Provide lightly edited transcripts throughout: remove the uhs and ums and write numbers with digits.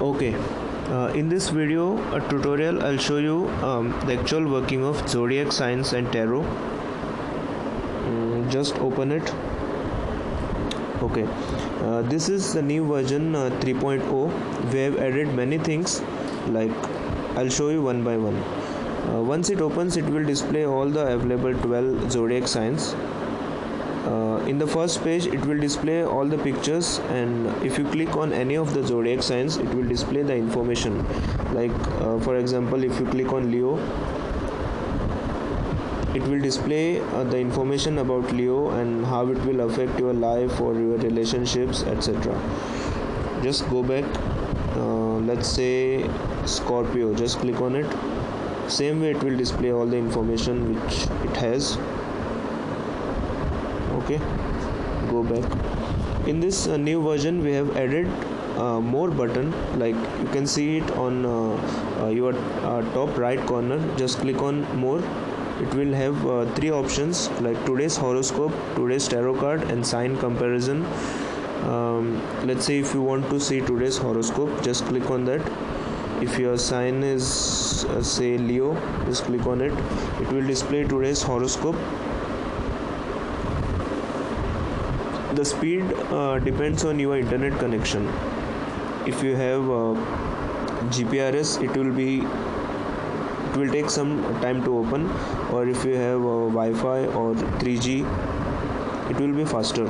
Okay, in this video a tutorial I'll show you the actual working of zodiac signs and tarot. Just open it. Okay, this is the new version 3.0. We have added many things, like I'll show you one by one. Once it opens, it will display all the available 12 zodiac signs. In the first page it will display all the pictures, and if you click on any of the zodiac signs it will display the information, like for example, if you click on Leo, it will display the information about Leo and how it will affect your life or your relationships, etc. Just go back. Let's say Scorpio, just click on it. Same way it will display all the information which it has. Okay, go back. In this new version we have added more button, like you can see it on your top right corner. Just click on more. It will have three options, like today's horoscope, today's tarot card, and sign comparison. Let's say if you want to see today's horoscope, just click on that. If your sign is say Leo, just click on it. It will display today's horoscope. The speed depends on your internet connection. If you have GPRS, it will take some time to open, or if you have Wi-Fi or 3G, it will be faster.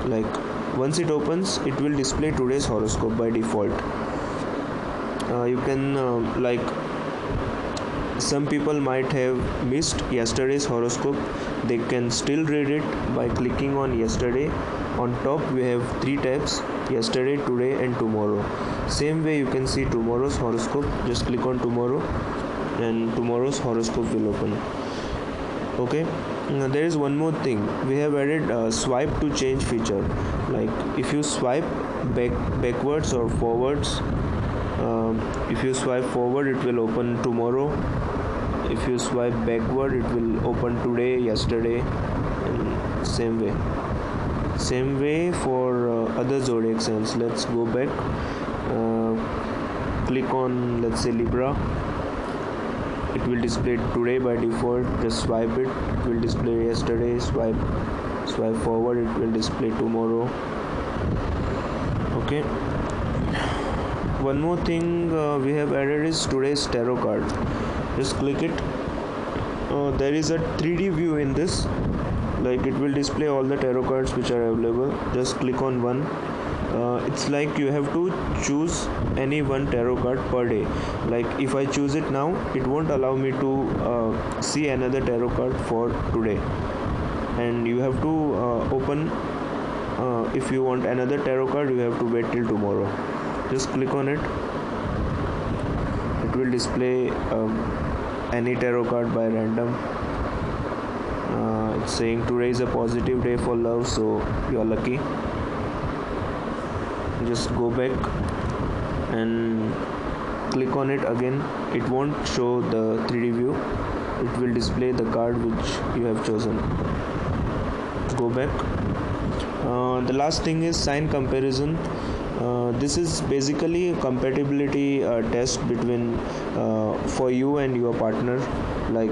Like once it opens, it will display today's horoscope by default. You can like some people might have missed yesterday's horoscope. They can still read it by clicking on yesterday. On top we have three tabs: yesterday, today, and tomorrow. Same way you can see tomorrow's horoscope. Just click on tomorrow and tomorrow's horoscope will open. Okay, now there is one more thing. We have added swipe to change feature. Like if you swipe backwards or forwards, if you swipe forward it will open tomorrow. If you swipe backward it will open today, yesterday, and same way for other zodiac signs. Let's go back. Click on, let's say, Libra. It will display today by default. Just swipe it will display yesterday. Swipe forward, it will display tomorrow. Okay, one more thing we have added is today's tarot card. Just click it. There is a 3D view in this, like it will display all the tarot cards which are available. Just click on one. It's like you have to choose any one tarot card per day. Like if I choose it now, it won't allow me to see another tarot card for today, and you have to open if you want another tarot card, you have to wait till tomorrow. Just click on it. It will display any tarot card by random. It's saying today is a positive day for love, so you are lucky. Just go back and click on it again. It won't show the 3D view. It will display the card which you have chosen. Go back. The last thing is sign comparison. This is basically a compatibility test between for you and your partner. Like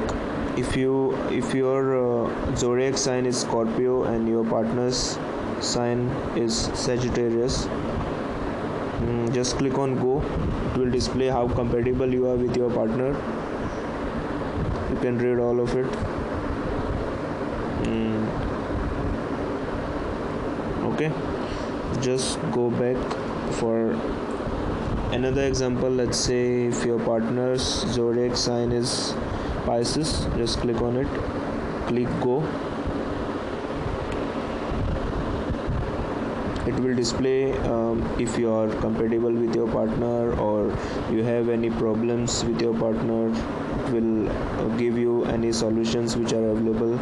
if your zodiac sign is Scorpio and your partner's sign is Sagittarius, just click on go. It will display how compatible you are with your partner. You can read all of it. Okay, just go back for another example. Let's say if your partner's zodiac sign is Pisces, just click on it. Click go. It will display if you are compatible with your partner or you have any problems with your partner. It will give you any solutions which are available.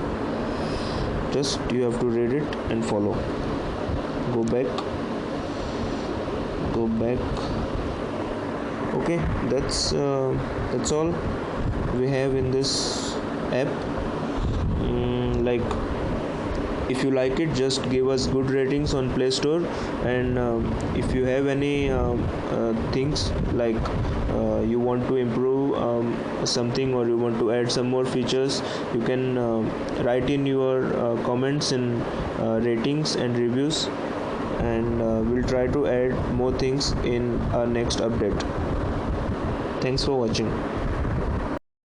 Just you have to read it and follow. Go back. Okay, that's all we have in this app. Like If you like it, just give us good ratings on Play Store. And if you have any things like you want to improve something, or you want to add some more features, you can write in your comments in ratings and reviews, and we'll try to add more things in our next update. Thanks for watching.